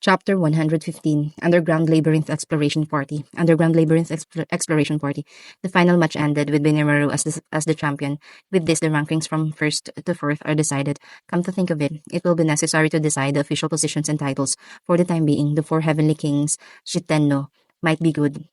Chapter 115 Underground Labyrinth Exploration Party. Exploration Party. The final match ended with Benimaru as the champion. With this, the rankings from first to fourth are decided. Come to think of it, it will be necessary to decide the official positions and titles. For the time being, the four Heavenly Kings, Shitenno, might be good.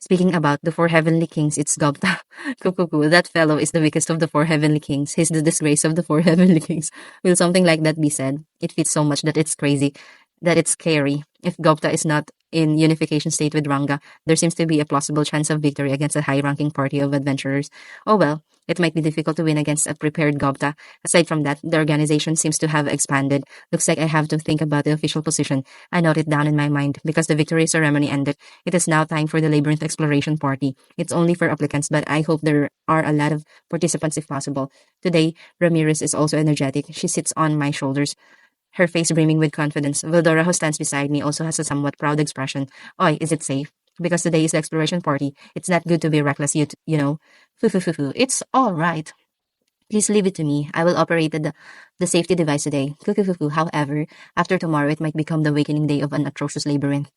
Speaking about the four heavenly kings, it's Gobta. Kukuku, that fellow is the weakest of the four heavenly kings. He's the disgrace of the four heavenly kings. Will something like that be said? It fits so much that it's crazy, that it's scary. If Gobta is not in unification state with Ranga, there seems to be a plausible chance of victory against a high-ranking party of adventurers. Oh well, it might be difficult to win against a prepared Gobta. Aside from that, the organization seems to have expanded. Looks like I have to think about the official position. I note it down in my mind because the victory ceremony ended. It is now time for the Labyrinth Exploration Party. It's only for applicants, but I hope there are a lot of participants if possible. Today, Ramirez is also energetic. She sits on my shoulders, her face brimming with confidence. Vildora, who stands beside me, also has a somewhat proud expression. Oi, is it safe? Because today is the exploration party. It's not good to be reckless, you know. Foo. It's all right. Please leave it to me. I will operate the safety device today. Cuckoo. However, after tomorrow, it might become the awakening day of an atrocious labyrinth.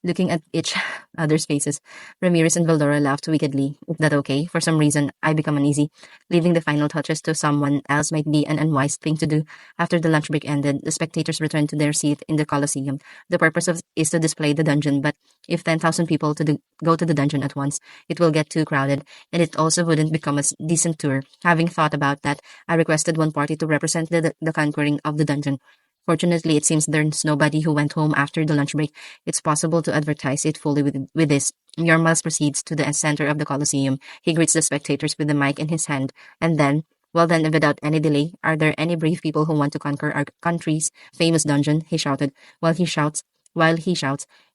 Looking at each other's faces, Ramirez and Valdora laughed wickedly. Is that okay? For some reason, I become uneasy. Leaving the final touches to someone else might be an unwise thing to do. After the lunch break ended, the spectators returned to their seat in the Colosseum. The purpose is to display the dungeon, but if 10,000 people go to the dungeon at once, it will get too crowded, and it also wouldn't become a decent tour. Having thought about that, I requested one party to represent the conquering of the dungeon. Fortunately, it seems there's nobody who went home after the lunch break. It's possible to advertise it fully with this. Yormals proceeds to the center of the Colosseum. He greets the spectators with the mic in his hand. And then, well then, without any delay, are there any brave people who want to conquer our country's famous dungeon? He shouted. While he shouts,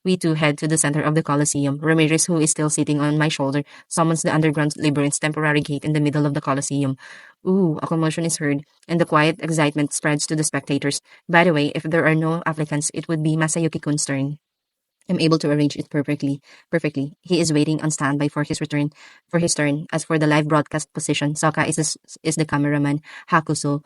we two head to the center of the Colosseum. Ramirez, who is still sitting on my shoulder, summons the underground labyrinth's temporary gate in the middle of the Colosseum. Ooh, a commotion is heard, and the quiet excitement spreads to the spectators. By the way, if there are no applicants, it would be Masayuki-kun's turn. I'm able to arrange it perfectly. He is waiting on standby for his return, for his turn. As for the live broadcast position, Sokka is the cameraman, Hakuso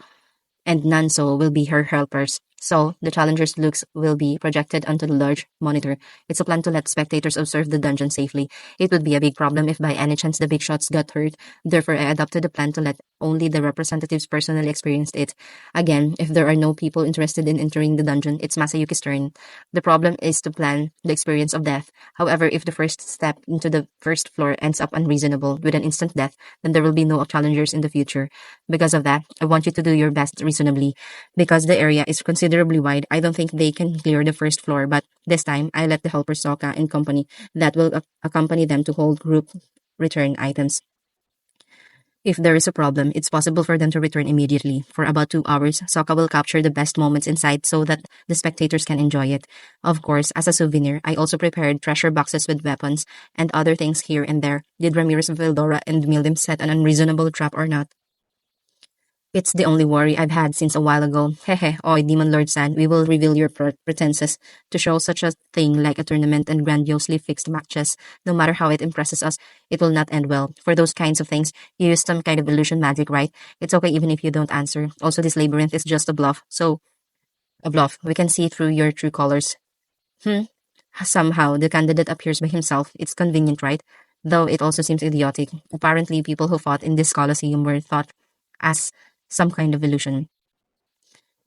and Nanso will be her helpers. So, the challenger's looks will be projected onto the large monitor. It's a plan to let spectators observe the dungeon safely. It would be a big problem if by any chance the big shots got hurt. Therefore, I adopted the plan to let only the representatives personally experience it. Again, if there are no people interested in entering the dungeon, it's Masayuki's turn. The problem is to plan the experience of death. However, if the first step into the first floor ends up unreasonable with an instant death, then there will be no challengers in the future. Because of that, I want you to do your best reasonably. Because the area is considerably wide, I don't think they can clear the first floor, but this time, I let the helper Sokka and company that will accompany them to hold group return items. If there is a problem, it's possible for them to return immediately. For about 2 hours, Sokka will capture the best moments inside so that the spectators can enjoy it. Of course, as a souvenir, I also prepared treasure boxes with weapons and other things here and there. Did Ramirez, Vildora, and Mildim set an unreasonable trap or not? It's the only worry I've had since a while ago. Hehe, oi, Demon Lord San, we will reveal your pretenses. To show such a thing like a tournament and grandiosely fixed matches, no matter how it impresses us, it will not end well. For those kinds of things, you use some kind of illusion magic, right? It's okay even if you don't answer. Also, this labyrinth is just a bluff, so, a bluff. We can see through your true colors. Somehow, the candidate appears by himself. It's convenient, right? Though it also seems idiotic. Apparently, people who fought in this Colosseum were thought as some kind of illusion.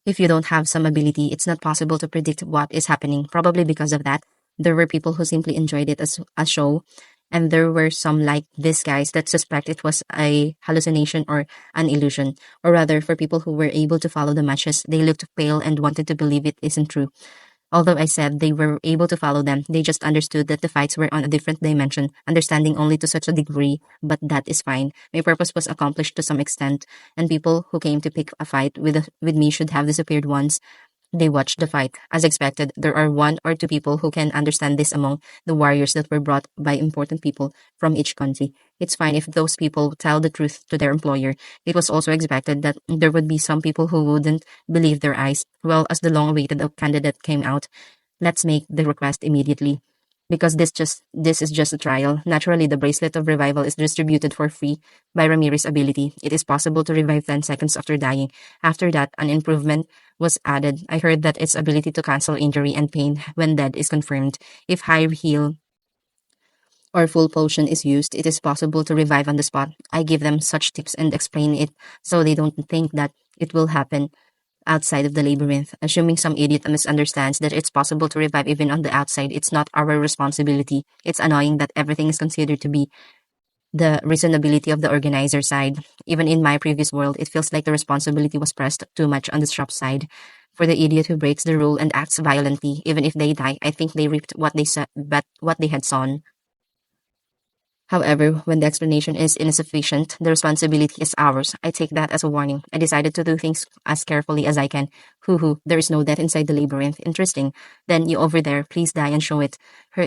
If you don't have some ability, it's not possible to predict what is happening. Probably because of that, there were people who simply enjoyed it as a show, and there were some like these guys that suspect it was a hallucination or an illusion. Or rather, for people who were able to follow the matches, they looked pale and wanted to believe it isn't true. Although I said they were able to follow them, they just understood that the fights were on a different dimension, understanding only to such a degree, but that is fine. My purpose was accomplished to some extent, and people who came to pick a fight with me should have disappeared once they watched the fight. As expected, there are one or two people who can understand this among the warriors that were brought by important people from each country. It's fine if those people tell the truth to their employer. It was also expected that there would be some people who wouldn't believe their eyes. Well, as the long-awaited candidate came out, let's make the request immediately. because this is just a trial. Naturally, the bracelet of revival is distributed for free by Ramirez's ability. It is possible to revive 10 seconds after dying. After that, an improvement was added. I heard that its ability to cancel injury and pain when dead is confirmed. If high heal or full potion is used, it is possible to revive on the spot. I give them such tips and explain it so they don't think that it will happen outside of the labyrinth. Assuming some idiot misunderstands that it's possible to revive even on the outside, it's not our responsibility. It's annoying that everything is considered to be the reasonability of the organizer side. Even in my previous world, it feels like the responsibility was pressed too much on the shop side. For the idiot who breaks the rule and acts violently, even if they die, I think they reaped what they said, but what they had sown. However, when the explanation is insufficient, the responsibility is ours. I take that as a warning. I decided to do things as carefully as I can. Hoo hoo, there is no death inside the labyrinth. Interesting. Then you over there, please die and show it.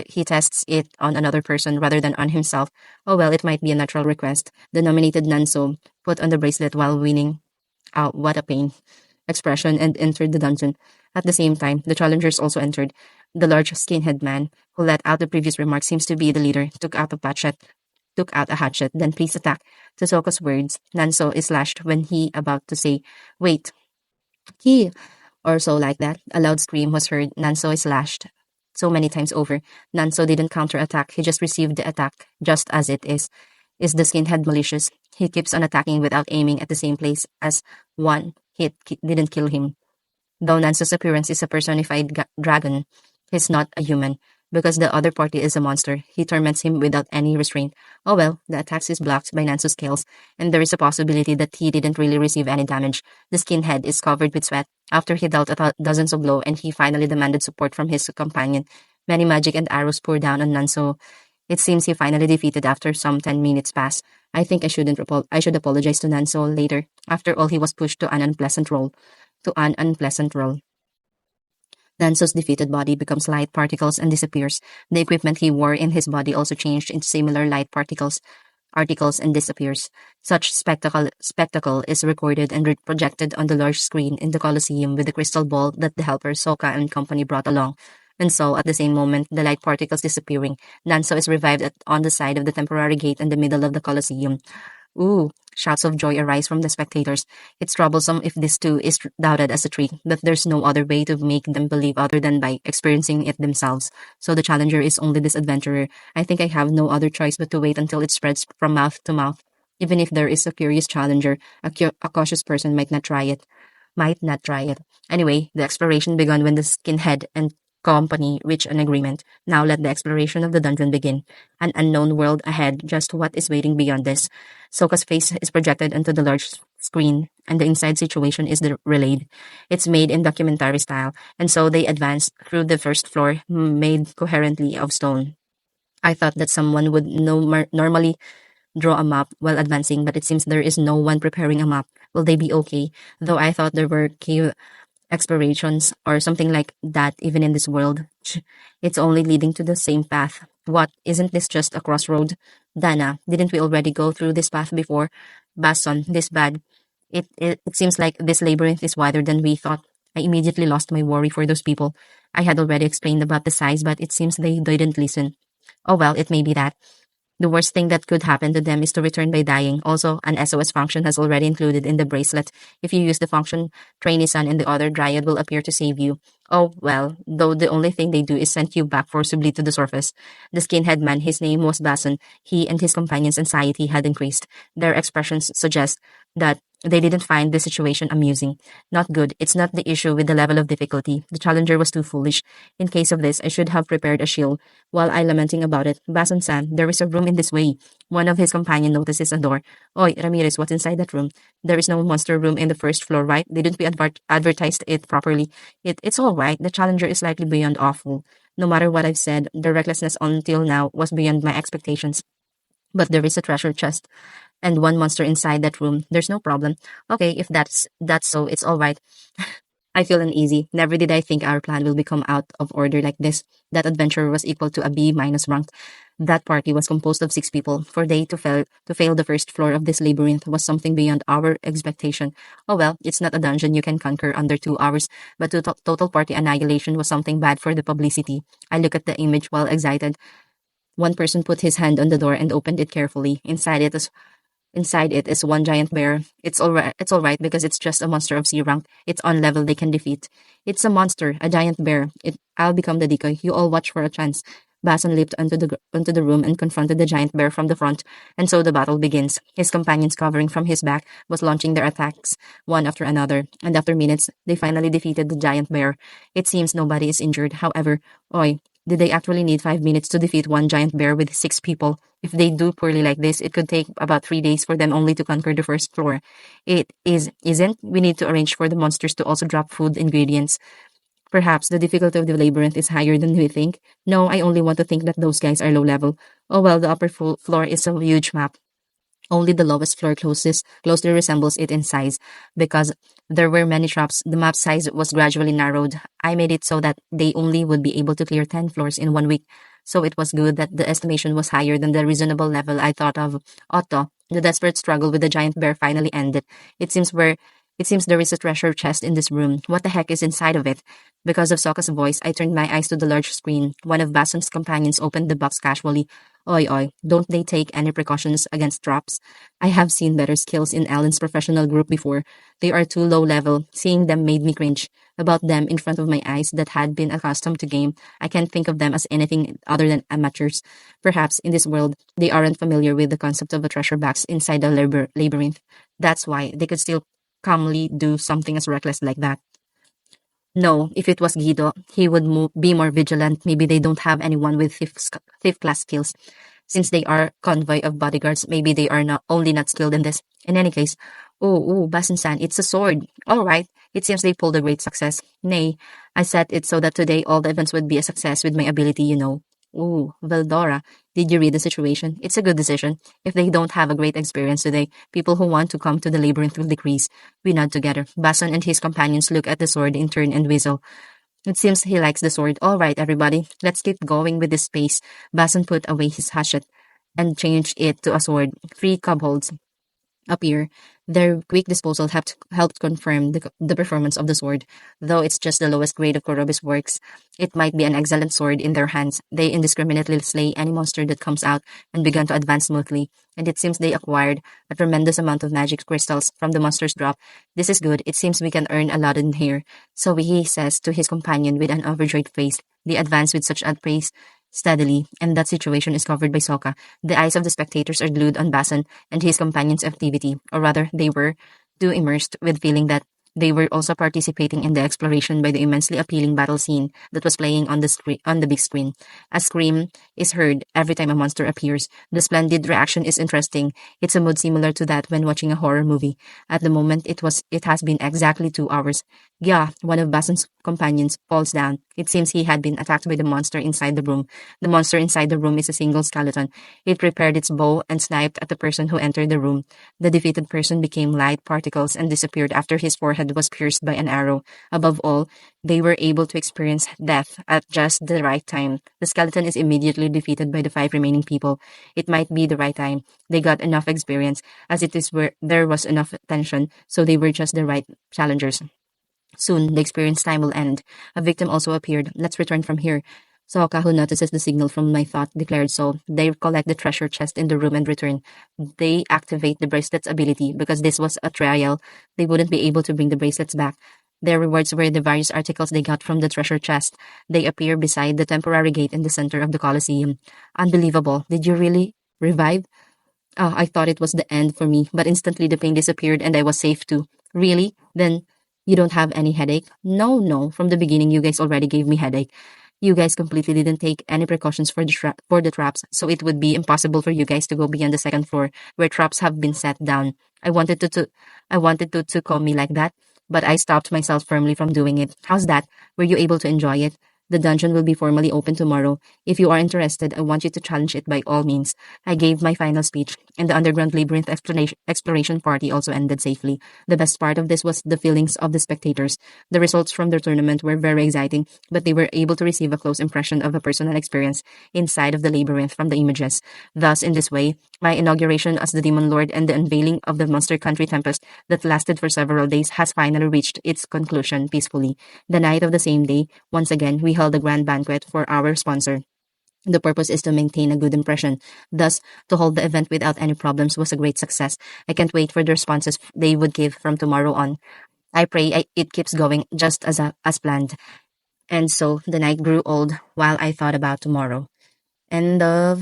He tests it on another person rather than on himself. Oh well, it might be a natural request. The nominated Nanso put on the bracelet while winning. Oh, what a pain. Expression and entered the dungeon. At the same time, the challengers also entered. The large skinhead man, who let out the previous remark, seems to be the leader, took out a hatchet, then please attack. To Soko's words, Nanso is lashed when he about to say, wait, he, or so like that. A loud scream was heard. Nanso is lashed. So many times over. Nanso didn't counterattack, he just received the attack, just as it is. Is the skinhead malicious? He keeps on attacking without aiming at the same place as one hit didn't kill him. Though Nanso's appearance is a personified dragon, he's not a human. Because the other party is a monster, he torments him without any restraint. Oh well, the attack is blocked by Nanso's scales, and there is a possibility that he didn't really receive any damage. The skinhead is covered with sweat. After he dealt dozens of blows, and he finally demanded support from his companion. Many magic and arrows pour down on Nanso. It seems he finally defeated after some 10 minutes pass. I think I should apologize to Nanso later. After all, he was pushed to an unpleasant role. Nanso's defeated body becomes light particles and disappears. The equipment he wore in his body also changed into similar light articles and disappears. Such spectacle is recorded and projected on the large screen in the Colosseum with the crystal ball that the helper Soka and company brought along. And so, at the same moment, the light particles disappearing, Nanso is revived on the side of the temporary gate in the middle of the Colosseum. Ooh, shouts of joy arise from the spectators. It's troublesome if this too is doubted as a trick, but there's no other way to make them believe other than by experiencing it themselves. So the challenger is only this adventurer. I think I have no other choice but to wait until it spreads from mouth to mouth. Even if there is a curious challenger, a cautious person might not try it. Anyway, the exploration began when the skinhead and company reached an agreement. Now let the exploration of the dungeon begin. An unknown world ahead, just what is waiting beyond this. Soka's face is projected onto the large screen, and the inside situation is relayed. It's made in documentary style, and so they advance through the first floor, made coherently of stone. I thought that someone would normally draw a map while advancing, but it seems there is no one preparing a map. Will they be okay? Though I thought there were cave explorations or something like that even in this world. It's only leading to the same path. What, isn't this just a crossroad? Dana, didn't we already go through this path before? Basson, this bad. It seems like this labyrinth is wider than we thought. I immediately lost my worry for those people. I had already explained about the size, but it seems they didn't listen. Oh well, it may be that. The worst thing that could happen to them is to return by dying. Also, an SOS function has already included in the bracelet. If you use the function, Trainee-san and the other Dryad will appear to save you. Oh, well, though the only thing they do is send you back forcibly to the surface. The skinhead man, his name was Bason. He and his companions' anxiety had increased. Their expressions suggest that they didn't find the situation amusing. Not good. It's not the issue with the level of difficulty. The challenger was too foolish. In case of this, I should have prepared a shield. While I lamenting about it, Bason-san, there is a room in this way. One of his companions notices a door. Oi, Ramirez, what's inside that room? There is no monster room in the first floor, right? Didn't we advertised it properly? It's all right. The challenger is slightly beyond awful. No matter what I've said, the recklessness until now was beyond my expectations. But there is a treasure chest and one monster inside that room. There's no problem. Okay, if that's so, it's all right. I feel uneasy. Never did I think our plan will become out of order like this. That adventure was equal to a B minus rank. That party was composed of 6 people. For they to fail the first floor of this labyrinth was something beyond our expectation. Oh well, it's not a dungeon you can conquer under 2 hours, but total party annihilation was something bad for the publicity. I look at the image while excited. One person put his hand on the door and opened it carefully. Inside it is one giant bear. It's all right because it's just a monster of C rank. It's on level they can defeat. It's a monster, a giant bear. I'll become the decoy. You all watch for a chance. Bason leaped onto the room and confronted the giant bear from the front, and so the battle begins. His companions covering from his back was launching their attacks one after another, and after minutes, they finally defeated the giant bear. It seems nobody is injured. However, oi, did they actually need 5 minutes to defeat one giant bear with 6 people? If they do poorly like this, it could take about 3 days for them only to conquer the first floor. Isn't? We need to arrange for the monsters to also drop food ingredients. Perhaps the difficulty of the labyrinth is higher than we think. No, I only want to think that those guys are low level. Oh well, the upper floor is a huge map. Only the lowest floor closely resembles it in size. Because there were many traps, the map size was gradually narrowed. I made it so that they only would be able to clear 10 floors in 1 week. So it was good that the estimation was higher than the reasonable level I thought of. Otto, the desperate struggle with the giant bear finally ended. It seems where it seems there is a treasure chest in this room. What the heck is inside of it? Because of Sokka's voice, I turned my eyes to the large screen. One of Bason's companions opened the box casually. Oi, oi, don't they take any precautions against traps? I have seen better skills in Alan's professional group before. They are too low level. Seeing them made me cringe. About them in front of my eyes that had been accustomed to game, I can't think of them as anything other than amateurs. Perhaps in this world, they aren't familiar with the concept of a treasure box inside a labyrinth. That's why they could still calmly do something as reckless like that. No, if it was Guido, he would be more vigilant. Maybe they don't have anyone with thief class skills. Since they are convoy of bodyguards, maybe they are not skilled in this. In any case, Basin-san, it's a sword. All right, it seems they pulled a great success. Nay, I set it so that today all the events would be a success with my ability. Veldora, did you read the situation? It's a good decision. If they don't have a great experience today, people who want to come to the labyrinth will decrease. We nod together. Bason and his companions look at the sword in turn and whistle. It seems he likes the sword. All right, everybody, let's keep going with this pace. Bason put away his hatchet and changed it to a sword. 3 kobolds appear. Their quick disposal helped confirm the performance of the sword. Though it's just the lowest grade of Kurobe's works, it might be an excellent sword in their hands. They indiscriminately slay any monster that comes out and began to advance smoothly. And it seems they acquired a tremendous amount of magic crystals from the monster's drop. This is good. It seems we can earn a lot in here. So he says to his companion with an overjoyed face. They advance with such a pace steadily, and that situation is covered by Sokka. The eyes of the spectators are glued on Bason and his companions' activity, or rather, they were too immersed with feeling that they were also participating in the exploration by the immensely appealing battle scene that was playing on the big screen. A scream is heard every time a monster appears. The splendid reaction is interesting. It's a mood similar to that when watching a horror movie. At the moment, it has been exactly 2 hours. Yeah, one of Bason's companions falls down. It seems he had been attacked by the monster inside the room. The monster inside the room is a single skeleton. It prepared its bow and sniped at the person who entered the room. The defeated person became light particles and disappeared after his forehead was pierced by an arrow. Above all, they were able to experience death at just the right time. The skeleton is immediately defeated by the 5 remaining people. It might be the right time. They got enough experience, as it is where there was enough tension, so they were just the right challengers. Soon, the experience time will end. A victim also appeared. Let's return from here. Sokka, who notices the signal from my thought, declared so. They collect the treasure chest in the room and return. They activate the bracelet's ability. Because this was a trial, they wouldn't be able to bring the bracelets back. Their rewards were the various articles they got from the treasure chest. They appear beside the temporary gate in the center of the Colosseum. Unbelievable. Did you really revive? I thought it was the end for me, but instantly the pain disappeared and I was safe too. Really? Then you don't have any headache? No, no. From the beginning, you guys already gave me headache. You guys completely didn't take any precautions for the traps, so it would be impossible for you guys to go beyond the second floor where traps have been set down. I wanted to call me like that, but I stopped myself firmly from doing it. How's that? Were you able to enjoy it? The dungeon will be formally open tomorrow. If you are interested, I want you to challenge it by all means. I gave my final speech, and the underground labyrinth exploration party also ended safely. The best part of this was the feelings of the spectators. The results from the tournament were very exciting, but they were able to receive a close impression of a personal experience inside of the labyrinth from the images. Thus, in this way, my inauguration as the Demon Lord and the unveiling of the Monster Country Tempest that lasted for several days has finally reached its conclusion peacefully. The night of the same day, once again, we held a grand banquet for our sponsor. The purpose is to maintain a good impression. Thus, to hold the event without any problems was a great success. I can't wait for the responses they would give from tomorrow on. I pray it keeps going just as planned. And so the night grew old while I thought about tomorrow. End of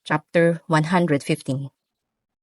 chapter 115.